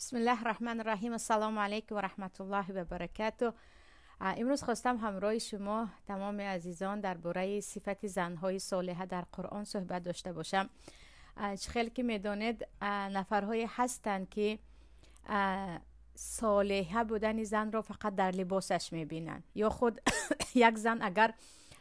بسم الله الرحمن الرحیم. السلام علیکم و رحمت الله و برکاته. امروز خواستم همراه شما تمام عزیزان درباره صفت زنهای صالحه در قرآن صحبت داشته باشم. خیلی که میدانید نفرهای هستند که صالحه بودن زن را فقط در لباسش میبینند، یا خود یک زن اگر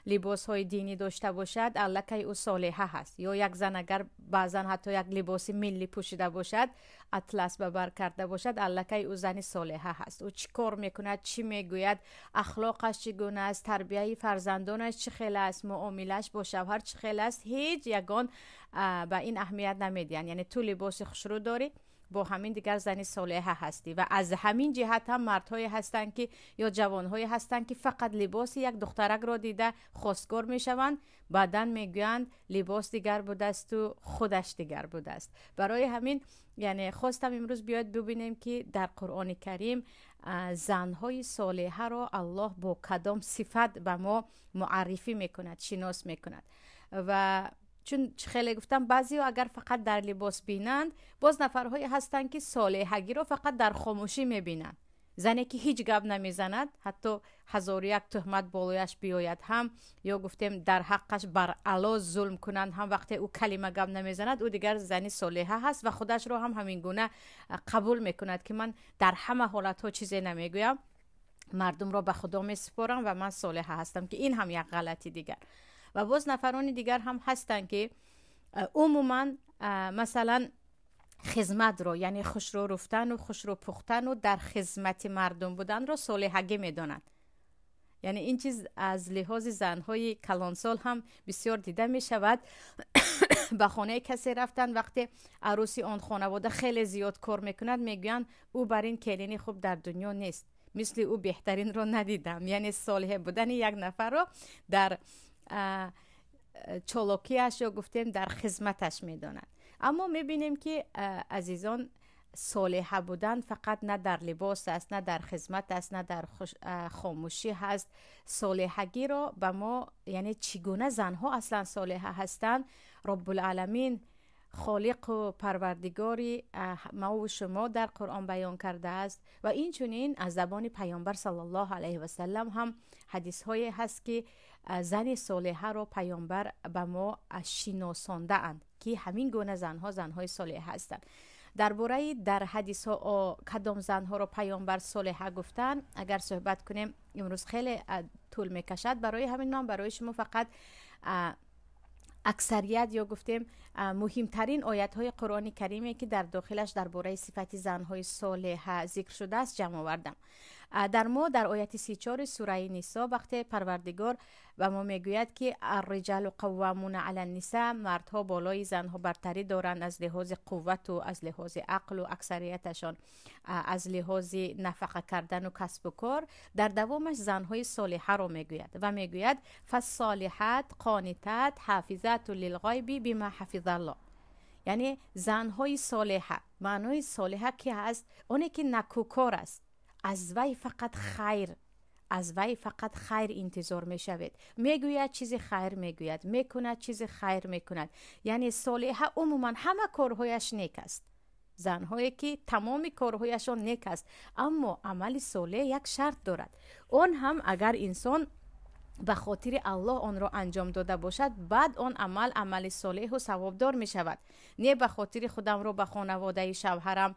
لباس های دینی داشته باشد الکی او صالحه هست، یا یک زن اگر بعضا حتی یک لباس ملی پوشیده باشد، اطلس به بر کرده باشد، الکی او زن صالحه هست. او چی کار میکند، چی میگوید، اخلاقش چگونه است، تربیت فرزندانش چه خیلی است، معاملش با شوهر چه خیلی است، هیچ یگان به این اهمیت نمیدین. یعنی تو لباس خوشرو داری، با همین دیگر زنی صالحه هستی. و از همین جهت هم مردهایی هستند که یا جوانهایی هستند که فقط لباس یک دخترک را دیده خواستگار میشوند، بعدن میگویند لباس دیگر بوده است و خودش دیگر بوده است. برای همین یعنی خواستم امروز بیاید ببینیم که در قرآن کریم زنهای صالحه را الله با کدام صفت به ما معرفی میکند، شناس میکند. و چون خیلی گفتم بعضی ها اگر فقط در لباس بینند، باز نفرهایی هستند که صالحگی رو فقط در خاموشی میبینند. زنی که هیچ گپ نمیزند، حتی هزار یک تهمت بالایش بیاید هم، یا گفتیم در حقش بر علا ظلم کنند هم، وقتی او کلمه گپ نمیزند او دیگر زنی صالحه هست و خودش رو هم همین گونه قبول میکند که من در همه حالت ها چیزی نمیگویم، مردم را به خدا میسپارم و من صالحه هستم، که این هم یک غلطی دیگر. و باز نفران دیگر هم هستند که عموما مثلا خدمت رو، یعنی خوشرو رفتن و خوشرو پختن و در خدمت مردم بودن رو صالحگی میدانند. یعنی این چیز از لحاظ زنهای کلانسال هم بسیار دیده می شود. به خانه کسی رفتن، وقتی عروسی آن خانواده خیلی زیاد کار میکند، میگویند او بر این کلینی خوب در دنیا نیست، مثل او بهترین رو ندیدم. یعنی صالح بودن یک نفر رو در چالاکیش یا گفتیم در خدمتش میدانند. اما میبینیم که عزیزان، صالحه بودن فقط نه در لباس است، نه در خدمت است، نه در خاموشی هست. صالحگی را به ما، یعنی چگونه زنها اصلا صالحه هستند، رب العالمین خالق و پروردگاری ما و شما در قرآن بیان کرده است. و این چنین از زبان پیامبر صلی الله علیه و سلم هم حدیث هایی هست که زن صالحه را پیامبر به ما شناسانده اند که همین گونه زنهای صالحه هستند. درباره در حدیث ها کدام زنها را پیامبر صالحه گفتن اگر صحبت کنیم امروز خیلی طول میکشد. برای همین من برای شما فقط اکثریت یا گفتیم مهمترین آیت های قرآن کریمی که در داخلش درباره صفت زنهای صالحه ذکر شده است جمع آوردم. در آیت 34 سوره نساء وقتی پروردگار و ما میگوید که الرجال قوامون علی النساء، مردها بالای زنها برتری دارند از لحاظ قوت و از لحاظ عقل و اکثریتشان از لحاظ نفقه کردن و کسب و کار، در دوامش زنهای صالحه را میگوید و میگوید فالصالحات قانتات حافظات للغیب بما حفظ الله. یعنی زنهای صالحه، معنای صالحه که هست اونی که نکوکار است، از وی فقط خیر، از وی فقط خیر انتظار می شود، میگوید چیز خیر میگوید، میکند چیز خیر میکند. یعنی صالحه عموما همه کارهایش نیک است. زنهایی که تمام کارهایشان نیک است، اما عمل صالح یک شرط دارد. اون هم اگر انسان به خاطر الله آن را انجام داده باشد، بعد آن عمل صالح و ثوابدار می شود. نه به خاطر خودم رو به خانواده شوهرم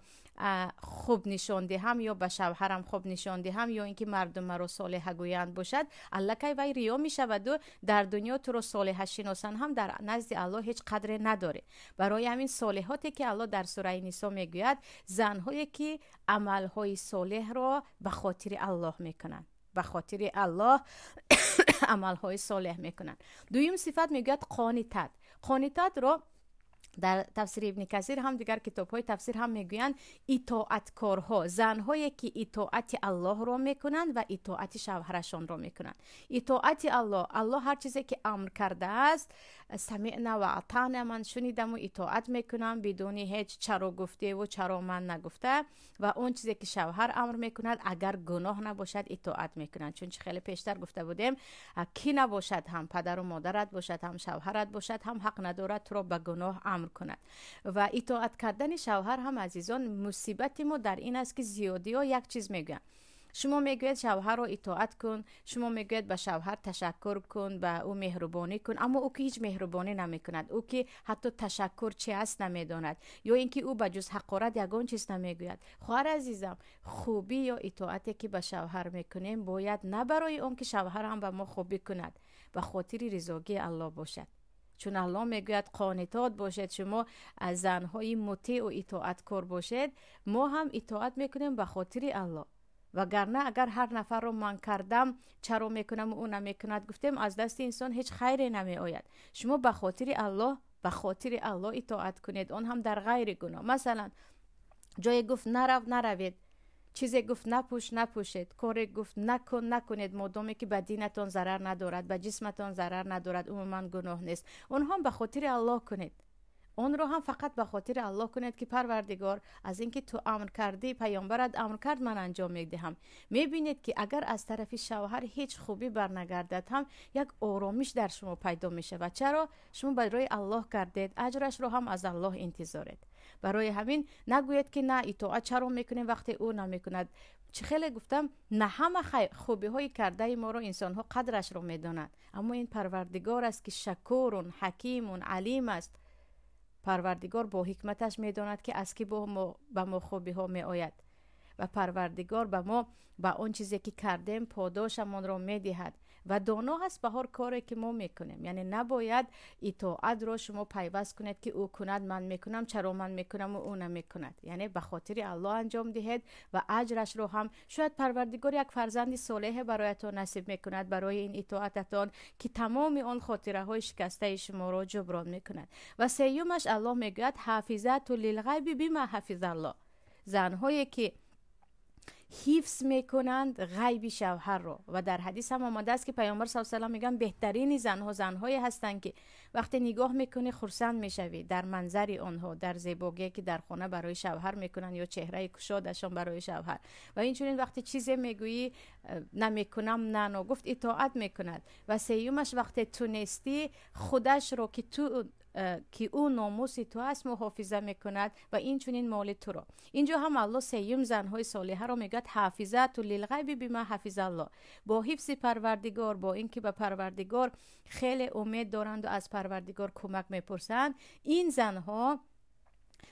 خوب نشان دهم یا به شوهرم خوب نشان دهم یا اینکه مردم مرا صالحه گویند باشد، الکی وی ریا می شود و در دنیا تو رو صالحه شناسان هم در نزد الله هیچ قدر نداره. برای همین صالحاتی که الله در سوره نساء میگوید، زنهایی که عملهای صالح را به خاطر الله میکنند، به خاطر الله عملهای صالح میکنن. دویم صفت میگوید قانتات. قانتات رو در تفسیر ابن کثیر هم دیگر کتاب های تفسیر هم میگویند اطاعتکارها، زنهایی که اطاعت الله رو میکنند و اطاعت شوهرشان رو میکنند. اطاعت الله هر چیزی که امر کرده است، سمعنا و اطعنا، من شنیدم و اطاعت میکنم بدون هیچ چرا گفته و چرا من نگفته. و اون چیزی که شوهر امر میکند اگر گناه نباشد اطاعت میکنند. چون خیلی پیشتر گفته بودیم کی نباشد، هم پدر و مادرت باشد، هم شوهرت باشد، هم حق ندارد تو رو به گناه امر امر کند. و اطاعت کردن شوهر هم عزیزان مصیبت ما در این است که زیادی ها یک چیز میگن. شما میگوید شوهر رو اطاعت کن، شما میگوید به شوهر تشکر کن، به او مهربانی کن، اما او که هیچ مهربانی نمیکند، او که حتی تشکر چی است نمیداند، یا اینکه او به جز حقارت یگان چیز نمیگوید. خواهر عزیزم، خوبی یا اطاعتی که به شوهر میکنیم باید نه برای اون که شوهر هم به ما خوبی کند، به خاطر رضایت الله باشد. چون الله میگوید قانتات باشد، شما از زنهای مطیع و اطاعتکار باشد. ما هم اطاعت میکنیم به خاطر الله، وگرنه اگر هر نفر رو من کردم چرا میکنم و اون نمیکند گفتیم از دست انسان هیچ خیری نمی آید. شما به خاطر الله، به خاطر الله اطاعت کنید، اون هم در غیر گناه. مثلا جای گفت نروید، چیزی گفت نپوش نپوشید، کاری گفت نکنید، مادامی که به دینتان ضرر ندارد، به جسمتان ضرر ندارد، عموما گناه نیست. اون هم به خاطر الله کنید، اون رو هم فقط به خاطر الله کنید که پروردگار از اینکه تو امر کردی، پیامبرت امر کرد، من انجام میدهم. میبینید که اگر از طرف شوهر هیچ خوبی برنگردد هم یک آرامش در شما پیدا میشه. و چرا؟ شما برای الله کردید، اجرش رو هم از الله انتظارید. برای همین نگوید که نه اطاعت چرا میکنیم وقتی او نمیکند. چه خیلی گفتم نه همه خوبی های کرده ما رو انسان ها قدرش رو میدانند، اما این پروردگار است که شکور، حکیم، علیم است. پروردگار با حکمتش میداند که از کی به ما خوبی ها می آید و پروردگار به ما با اون چیزی که کردیم پاداشمان را میدهد و دانا هست به هر کاری که ما میکنیم. یعنی نباید اطاعت رو شما پیوست کنید که او کند من میکنم، چرا من میکنم و او نمیکند. یعنی به خاطر الله انجام دهید و اجرش رو هم شاید پروردگار یک فرزند صالح برایتان نصیب میکند برای این اطاعتتان که تمام آن خاطره های شکسته شما رو جبران میکند. و سیومش الله میگوید حافظات للغیب بما حفظ الله، زنهایی که حفظ میکنند غیب شوهر رو. و در حدیث هم آمده است که پیامبر صلی الله علیه و آله میگن بهترین زنهایی هستند که وقتی نگاه میکنی خرسند میشوی در منظر آنها، در زیبایی که در خانه برای شوهر میکنن یا چهره کشادشان برای شوهر. و اینچنین وقتی چیزی میگویی نمیکنم نه گفت اطاعت میکند. و سیومش وقتی تو نیستی خودش رو که او ناموس تو است محافظه میکند و این چنین مال تو را. اینجا هم الله سیوم زنهای صالحه را میگه حافظات للغیب بما حفظ الله، با حفظ پروردگار، با اینکه به پروردگار خیلی امید دارند و از پروردگار کمک میپرسند، این زنها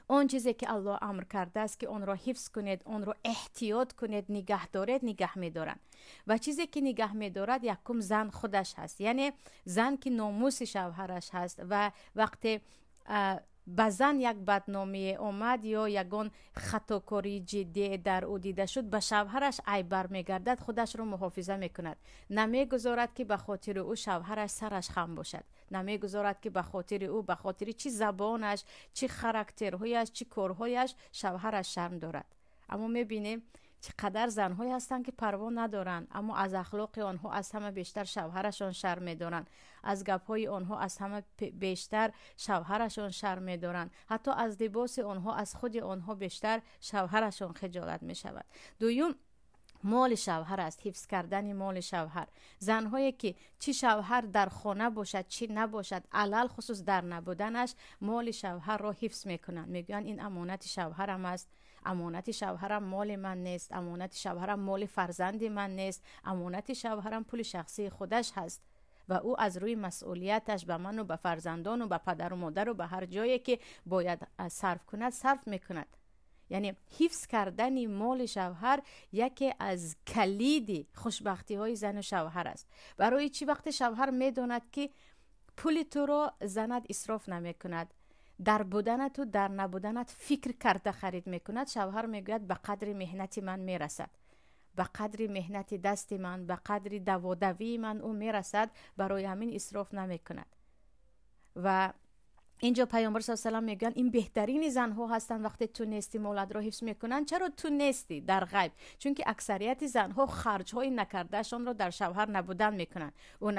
اون چیزی که الله امر کرده است که اون را حفظ کنید، اون را احتیاط کنید، نگه دارید، نگه میدارند. و چیزی که نگه میدارد یکم زن خودش هست، یعنی زن که ناموس شوهرش هست و وقتی به زن یک بدنامی اومد یا یگان خطاکاری جدی در او دیده شد، به شوهرش عیب برمیگردد، خودش رو محافظه میکند، نمیگذارد که به خاطر او شوهرش سرش خم باشد، نمیگذارد که به خاطر او، به خاطر چی زبانش، چی خاراکترهایش، چی کارهایش شوهرش شرم دارد. اما میبینیم چقدر زنهایی هستند که پروا ندارن، اما از اخلاق آنها از همه بیشتر شوهرشان شرم می‌دارن، از گپ‌های آنها از همه بیشتر شوهرشان شرم می‌دارن، حتی از لباس آنها از خود آنها بیشتر شوهرشان خجالت می‌شود. دوم مال شوهر است، حفظ کردن مال شوهر. زنهایی که چی شوهر در خانه باشد چی نباشد، علل خصوص در نبودنش مال شوهر را حفظ میکنند، میگن این امانت شوهرم است، امانت شوهرم مال من نیست، امانت شوهرم مال فرزند من نیست، امانت شوهرم پول شخصی خودش هست و او از روی مسئولیتش به من و به فرزندان و به پدر و مادر و به هر جایی که باید صرف کند صرف میکند. یعنی حفظ کردن مال شوهر یکی از کلید خوشبختی های زن و شوهر است. برای چی؟ وقت شوهر میداند که پول تو را زنت اسراف نمی کند، در بودنت و در نبودنت فکر کرده خرید میکند، شوهر میگوید به قدر مهنت من میرسد، به قدر مهنت دست من، به قدر دوادوی من او میرسد، برای همین اسراف نمیکند. و اینجا پیامبر صلی الله علیه و آله میگن این بهترین زنها هستن وقتی تو نیستی مولد را حفظ میکنن. چرا تو نیستی؟ در غیب. چون که اکثریت زنها خرج های نکردهشان را در شوهر نبودن میکنن. او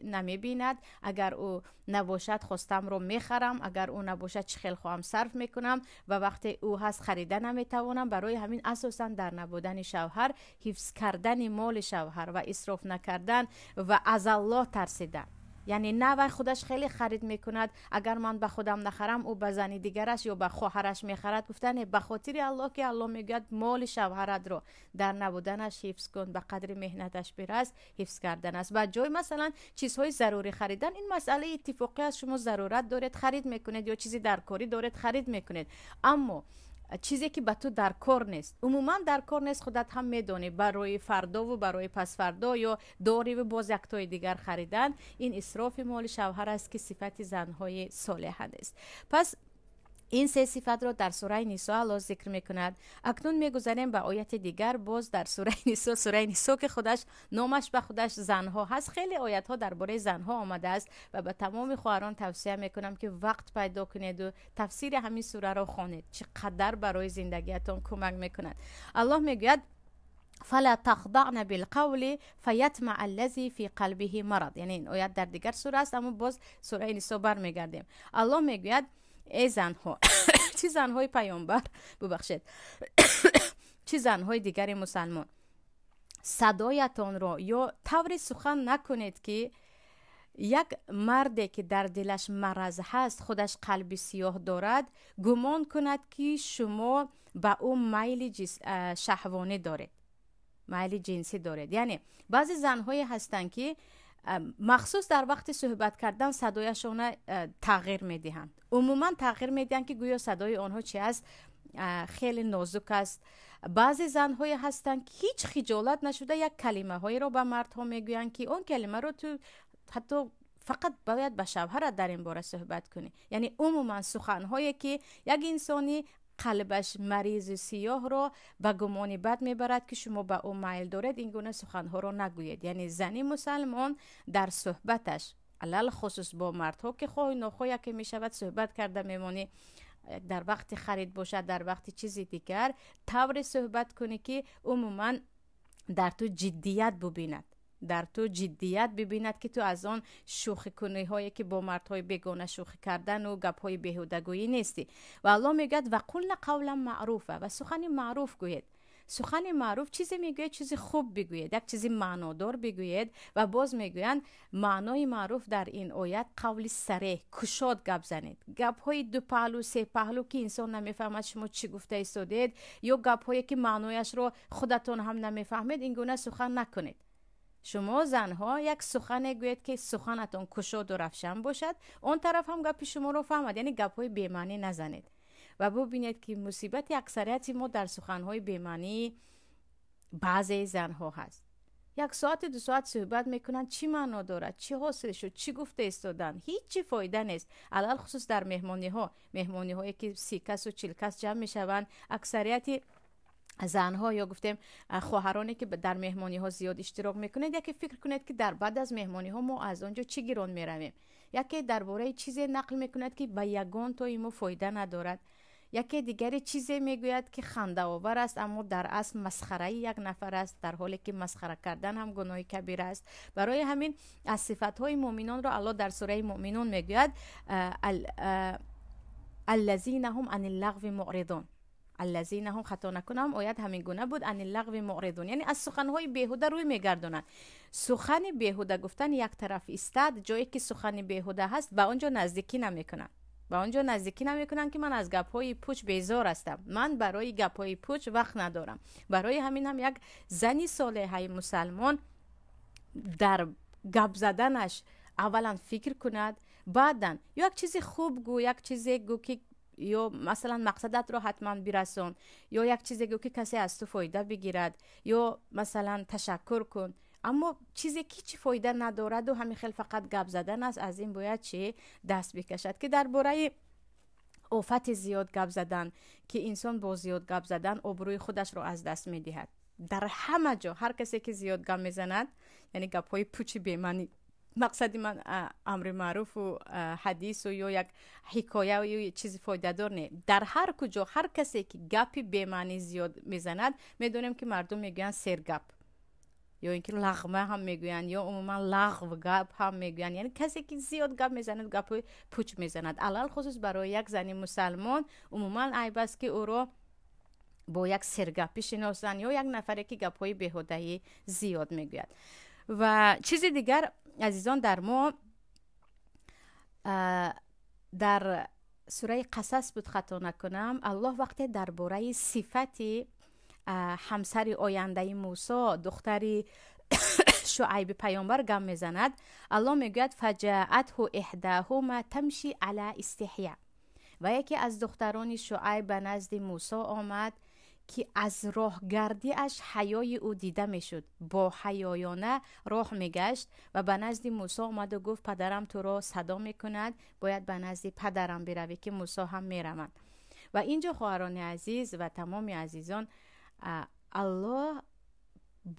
نمیبیند، اگر او نباشد خواستم رو میخرم، اگر او نباشد چه خیل خواهم صرف میکنم و وقتی او هست خریده نمیتوانم. برای همین اساسا در نبودن شوهر حفظ کردن مال شوهر و اسراف نکردن و از الله ترسیدن. یعنی نه و خودش خیلی خرید میکند، اگر من به خودم نخرم او به زن دیگرش یا به خواهرش میخرد. گفتن به خاطر الله که الله میگه مال شوهرت رو در نبودنش حفظ کن، به قدر مهنتش برس حفظ کردن است. و جای مثلا چیزهای ضروری خریدن، این مسئله اتفاقی است، شما ضرورت دارید خرید میکنید یا چیزی در کاری دارید خرید میکنید، اما چیزی که به تو در کار نیست، عموما در کار نیست، خودت هم میدونی، برای فردا و برای پس فردا یا داری و باز یک تای دیگر خریدن، این اسراف مال شوهر است که صفت زنهای صالحه است. پس این سه صفت را در سوره نساء الله ذکر میکند. اکنون میگذاریم به آیت دیگر، باز در سوره نساء که خودش نامش به خودش زنها هست، خیلی آیت ها درباره زنها آمده است و به تمام خواهران توصیه میکنم که وقت پیدا کنید و تفسیر همین سوره را خوانید، چقدر برای زندگیتون کمک میکند. الله میگوید فلا تخضعن بالقول فیطمع الذی فی قلبه مرض، یعنی این آیت در دیگر سوره است، اما باز سوره نساء برمیگردیم. الله میگوید ای زنها چه زنهای پیامبر، ببخشید چه زنهای دیگر مسلمان، صدایتان را یا طوری سخن نکنید که یک مردی که در دلش مرض هست، خودش قلب سیاه دارد، گمان کند که شما به او میل شهوانی دارید، میل جنسی دارید. یعنی بعضی زنهای هستند که مخصوص در وقت صحبت کردن صدایشون تغییر میدهند، عموما تغییر میدهند که گویا صدای آنها چی است، خیلی نازک است. بعضی زنهای هستند که هیچ خجالت نشده یک کلمه هایی رو به مردها میگویند که اون کلمه رو تو حتی فقط باید به شوهرت در این باره صحبت کنی. یعنی عموما سخنهایی که یک انسانی قلبش مریض سیاه رو به گمان بد میبرد که شما به او میل دارید، این گونه سخنها رو نگویید. یعنی زنی مسلمان در صحبتش علل خصوص با مردها که خواهی نخواهی که میشود صحبت کرده میمونی، در وقت خرید باشد، در وقت چیزی دیگر، طور صحبت کنی که عموما در تو جدیت ببیند، در تو جدیت ببیند که تو از آن شوخی کنی هایی که با مردهای بیگانه شوخی کردن و گپ های بیهودگویی نیستی. و الله میگه و قلنا قولا معروفه، و سخن معروف گوید. سخن معروف چیزی میگوید، چیزی خوب بگوید، یک چیزی معنادار بگوید. و باز میگویند معنای معروف در این آیت قول صریح، کشاد گپ زنید، گپ های دو پهلو سه پهلو که انسان نمیفهمد شما چی گفته ایستادید، یا گپ هایی که معنایش رو خودتون هم نمیفهمید، این گونه سخن نکنید. شما زنها یک سخن گوید که سخنتون کشاد و روشن باشد، اون طرف هم گپ شما رو فهمد، یعنی گپ های بی‌معنی نزنید. و ببینید که مصیبت اکثریت ما در سخنهای بی‌معنی بعضی زنها هست. یک ساعت دو ساعت صحبت میکنن، چی معنا دارد، چی حاصل شد، چی گفته ایستادن، هیچی فایده نیست. علل خصوص در مهمانی هایی که 30 کس و 40 کس جمع میشوند، اکثریت زنها یا گفتیم خواهرانی که در مهمانی ها زیاد اشتراک میکنید، یکی فکر کنید که در بعد از مهمانی ها ما از اونجا چی گیرون میرویم، یکی درباره چیزی نقل میکند که به یگان توی ما فایده ندارد، یکی دیگری چیزی میگوید که خنده آور است اما در اصل مسخره یک نفر است، در حالی که مسخره کردن هم گناه کبیر است. برای همین از صفات مؤمنان را الله در سوره مؤمنون میگوید الذین هم عن اللغو معرضون، الذین هم خطا نکنم آیت همین گونه بود، عن اللغو معرضون، یعنی از سخنهای بیهوده روی میگردونن. سخن بیهوده گفتن یک طرف استاد، جایی که سخن بیهوده هست به اونجا نزدیکی نمیکنن، با اونجا نزدیکی نمیکنن که من از گپ‌های پوچ بیزار هستم، من برای گپ‌های پوچ وقت ندارم. برای همین هم یک زنی صالحه مسلمان در گپ زدنش اولا فکر کند، بعدن یک چیزی خوب گو، یک چیزی گو که یا مثلا مقصدت رو حتما برسون، یا یک چیزی گو که کسی از تو فایده بگیرد، یا مثلا تشکر کن. اما چیزی که چی فایده ندارد و همین خیلی فقط گپ زدن است، از این باید چی دست بکشد. که درباره آفت زیاد گپ زدن که انسان با زیاد گپ زدن آبروی خودش رو از دست میدهد. در همه جا هر کسی که زیاد گپ میزند، یعنی گپ های پوچی بی‌معنی، مقصد من امر معروف و حدیث و یا یک حکایه و یا چیزی فایده دار نه، در هر کجا هر کسی که گپی بی‌معنی زیاد میزند، میدونیم که مردم میگن سرگپ، یا اینکه لغمه هم میگوین، یا عموما لغو گپ هم میگوین، یعنی کسی که زیاد گپ میزند، گپ پوچ میزند. علل خصوص برای یک زنی مسلمان عموما عیب است که او رو با یک سرگپی شناسن، یا یک نفری که گپ‌های بیهوده‌ای زیاد میگوید. و چیز دیگر عزیزان، در ما در سوره قصص بود خطا نکنم، الله وقتی درباره صفت همسر آینده موسی دختری شعیب پیامبر گم میزند، الله میگوید فجاءته احداهما تمشی علی استحیا، و یکی از دختران شعیب به نزد موسی آمد که از راهگردی اش حیای او دیده میشد، با حیایانه راه میگشت و به نزد موسی آمد و گفت پدرم تو را صدا میکند، باید به نزد پدرم بروی، که موسی هم میرود. و اینجا خواهران عزیز و تمام عزیزان، الله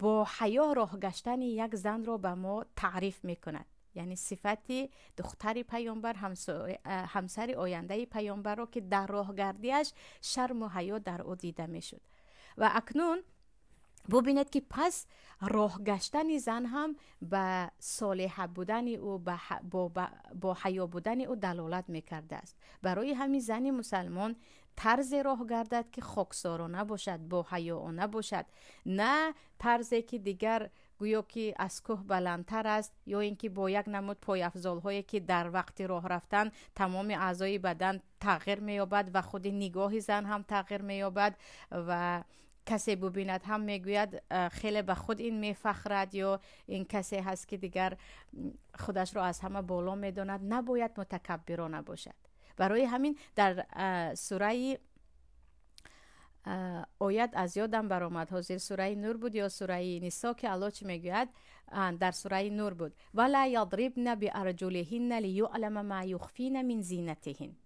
با حیا راه گشتن یک زن را به ما تعریف میکند، یعنی صفتی دختر پیامبر، همسر آینده پیامبر را که در راهگردیش شرم و حیا در او دیده میشد. و اکنون ببینید که پس راه گشتن زن هم به صالح بودن او، با حیا بودن او دلالت میکرده است. برای همین زن مسلمان طرز راه گردد که خاکسارانه باشد، با حیا نباشد، نه طرزی که دیگر گویا که از کوه بلندتر است، یا اینکه با یک نمود پای افضال هایی که در وقت راه رفتن تمام اعضای بدن تغییر مییابد و خود نگاه زن هم تغییر مییابد و کسی ببیند هم میگوید خیلی به خود این میفخرد، یا این کسی هست که دیگر خودش را از همه بالا میداند. نباید متکبرانه باشد. برای همین در سوره آیت از یادم برآمد، حاضر سوره نور بود یا سوره نساء که الله چی میگوید؟ در سوره نور بود ولا یضربن بارجلهن لیعلم ما یخفین من زینتهن،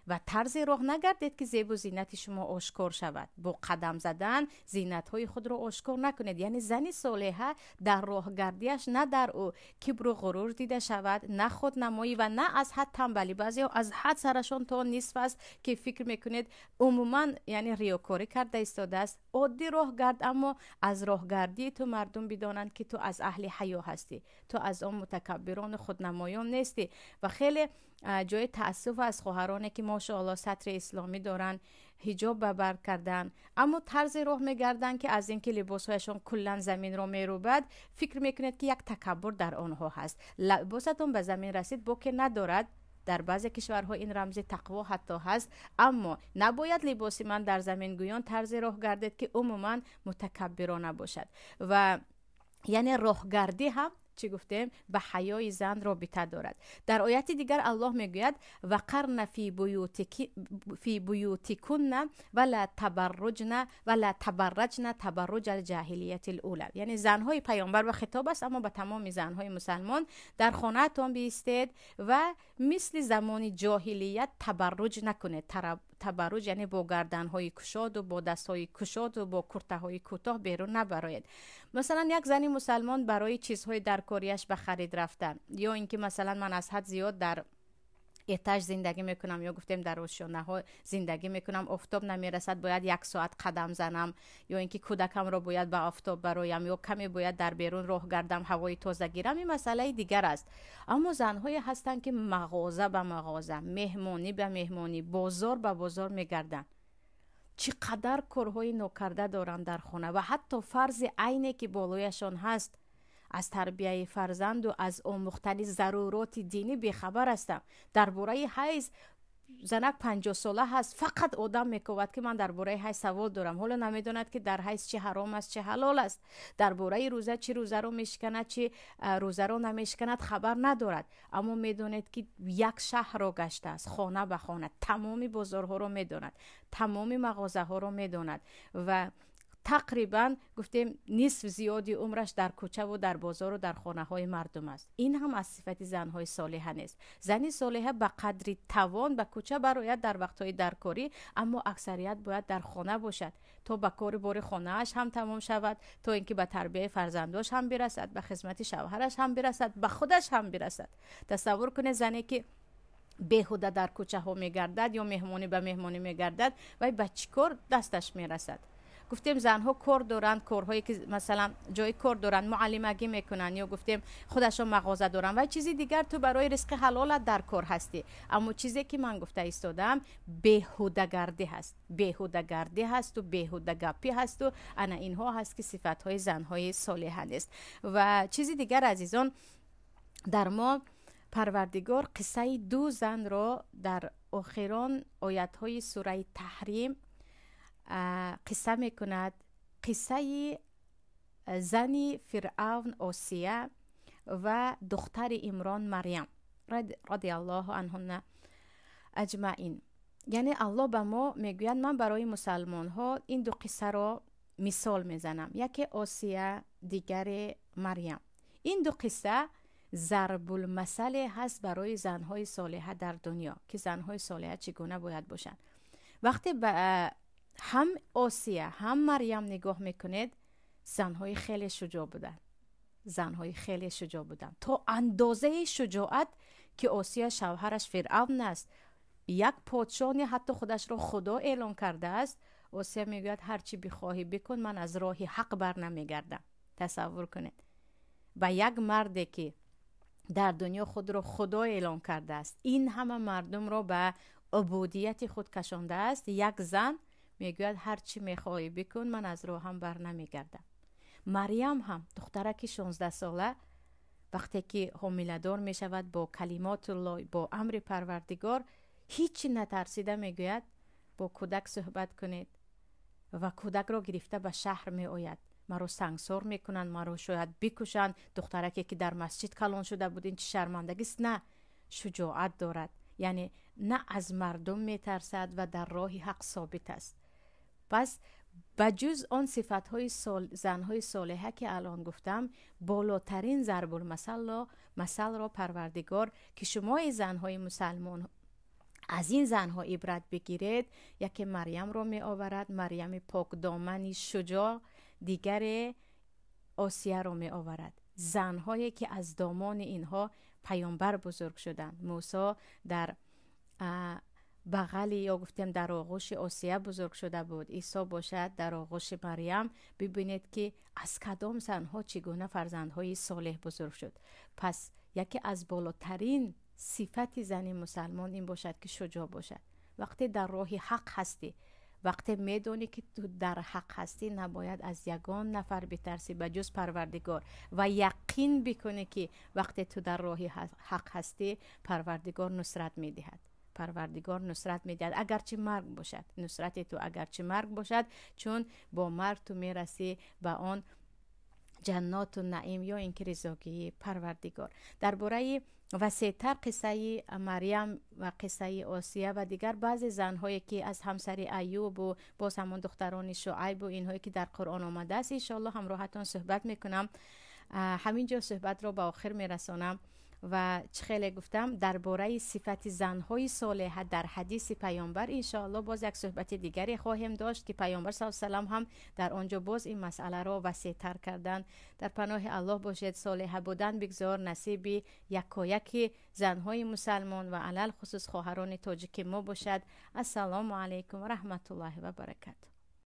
و طرز راه نگردید که زیب و زینت شما آشکار شود. با قدم زدن زینت های خود را آشکار نکنید. یعنی زنی صالحه در راه گردیش نه در او کبر و غرور دیده شود، نه خود نمایی و نه از حد تنبلی. بعضی از حد سرشان تا نصف است که فکر میکنید عموما یعنی ریاکاری کرده ایستاده است. عادی راه گرد، اما از راه گردی تو مردم بدانند که تو از اهل حیا هستی، تو از آن متکبران خودنمایان نیستی. و خیلی جای تأسف از خواهرانی که ماشاءالله سطر اسلامی دارن، حجاب به بر کردن، اما طرز راه میگردن که از اینکه لباسهایشان کلا زمین رو میروبد فکر میکنید که یک تکبر در آنها هست. لباستون به زمین رسید با که ندارد. در بعضی کشورها این رمز تقوا حتی هست، اما نباید لباس من در زمین گویان طرز راه گردید که عموما متکبرانه باشد. و یعنی راهگردی هم چی گفتیم؟ به حیای زن رابطه دارد. در آیت دیگر الله میگوید وقرن فی بیوتکن ولا تبرجن تبرج الجاهلیت الاولی، یعنی زنهای پیامبر و خطاب است اما به تمام زنهای مسلمان، در خانه تان بیستید و مثل زمان جاهلیت تبرج نکنید. تبرج یعنی با گردنهای کشاد و با دستهای کشاد و با کرته‌های کوتاه بیرون نبرید. مثلا یک زنی مسلمان برای چیزهای در کاریش به خرید رفتن، یا اینکه مثلا من از حد زیاد در اتاج زندگی میکنم، یا گفتیم در روشنه ها زندگی میکنم، آفتاب نمیرسد باید 1 ساعت قدم زنم، یا اینکه کودکم را باید به آفتاب برایم، یا کمی باید در بیرون راه گردم هوای تازه گیرم، این مسئله دیگر است. اما زنهای هستند که مغازه به مغازه، مهمانی به مهمانی، بازار به بازار میگردن. چقدر کارهای ناکرده دارن در خانه و حتی فرض عینی که بالایشان هست از تربیه فرزند و از آموختن ضرورات دینی بیخبر هستم. درباره حیض زنک 50 ساله هست فقط آدم میکواد که من درباره حیض سوال دارم، حالا نمیدوند که در حیض چه حرام است چه حلال است. درباره روزه چه روزه رو میشکند چه روزه رو نمیشکند خبر ندارد، اما میدوند که یک شهر رو گشته است، خانه به خانه، تمامی بازارها رو میدوند، تمامی مغازه ها رو میدوند و تقریبا گفتیم نصف زیادی عمرش در کوچه و در بازار و در خانه های مردم است. این هم از صفت زنهای صالحه نیست. زنی صالحه به قدری توان به کوچه براید در وقتهای درکاری، اما اکثریت باید در خانه باشد تا به کار بار خانه اش هم تمام شود، تا اینکه به تربیت فرزنداش هم برسد، به خدمت شوهرش هم برسد، به خودش هم برسد. تصور کنه زنی که بیهوده در کوچه ها میگردد یا مهمانی به مهمانی میگردد و به چیکار دستش میرسد؟ گفتیم زنها کار دارن، کارهایی که مثلا جای کار دارن، معلمگی میکنن، یا گفتیم خودشون مغازه دارن و چیزی دیگر. تو برای رزق حلالت در کار هستی، اما چیزی که من گفته ایستادم بیهوده‌گردی هست، بیهوده‌گردی هست و بیهوده گپی هست و انا اینها هست که صفاتهای زنهای صالحه است. و چیزی دیگر عزیزان، در ما پروردگار قصه دو زن را در آخران آیت های سوره تحریم قصه می کند. قصه زنی فرعون آسیه و دختر عمران مریم رضی الله عنهن اجمعین. یعنی الله به ما میگوید من برای مسلمان ها این دو قصه را مثال میزنم، یکی آسیه دیگر مریم. این دو قصه ضرب المثل هست برای زنهای صالحه در دنیا که زنهای صالحه چگونه باید باشند. وقتی به هم آسیه هم مریم نگاه میکنید، زنهای خیلی شجاع بودن، زنهای خیلی شجاع بودن تا اندازه شجاعت که آسیه شوهرش فرعون است، یک پادشاه حتی خودش را خدا اعلان کرده است. آسیه میگوید هرچی بخواهی بکن، من از راه حق بر نمیگردم. تصور کنید و یک مردی که در دنیا خود را خدا اعلان کرده است، این همه مردم را به عبودیت خود کشانده است، یک زن میگوید هرچی میخواهی بکن، من از راه هم بر نمیگردم. مریم هم دخترک 16 ساله وقتی که حامله‌دار می شود، با کلمات الله، با امر پروردگار هیچی نترسیده میگوید با کودک صحبت کنید و کودک را گرفته به شهر می آید. مرا سنگسار میکنند، مرا شاید بکشند. دخترکی که در مسجد کلان شده بود، این چه شرمندگی است. نه، شجاعت دارد، یعنی نه از مردم میترسد و در راه حق ثابت است. پس بجز آن صفتهای زنهای صالحه که الان گفتم، بالاترین ضرب المثل را پروردگار که شما ای زنهای مسلمان از این زنها عبرت بگیرید، یکی مریم را می آورد، مریم پاک دامنی شجاع، دیگر آسیه را می آورد، زنهایی که از دامان اینها پیامبر بزرگ شدند. موسی در بغلی یا گفتیم در آغوش آسیه بزرگ شده بود، عیسی باشد در آغوش مریم. ببینید که از کدام زنها چگونه فرزندهای صالح بزرگ شد. پس یکی از بالاترین صفت زن مسلمان این باشد که شجاع باشد. وقتی در راه حق هستی، وقتی میدونی که تو در حق هستی، نباید از یگان نفر بترسی به جز پروردگار و یقین بکنی که وقتی تو در راه حق هستی، پروردگار نصرت میدهد. پروردگار نصرت میدهد اگرچه مرگ باشد، نصرت تو اگرچه مرگ باشد، چون با مرگ تو میرسی به آن جنات و نعیم یا اینکه رضاگی پروردگار. درباره وسیع‌تر قصه مریم و قصه آسیه و دیگر بعضی زنهایی که از همسر ایوب و باز همون دختران شعیب و اینهایی که در قرآن آمده است، ان شاء الله همراهتون صحبت میکنم. همینجا صحبت رو به آخر میرسانم و چه خیلی گفتم درباره صفت زنهای صالحه در حدیث پیامبر. ان شاء الله باز یک صحبت دیگری خواهیم داشت که پیامبر صلی الله علیه و سلم هم در آنجا باز این مسئله را وسیع‌تر کردن. در پناه الله باشید. صالحه بودن بگذار نصیب یکایک زنهای مسلمان و علل خصوص خواهران تاجیک ما باشد. السلام علیکم و رحمت الله و برکاته.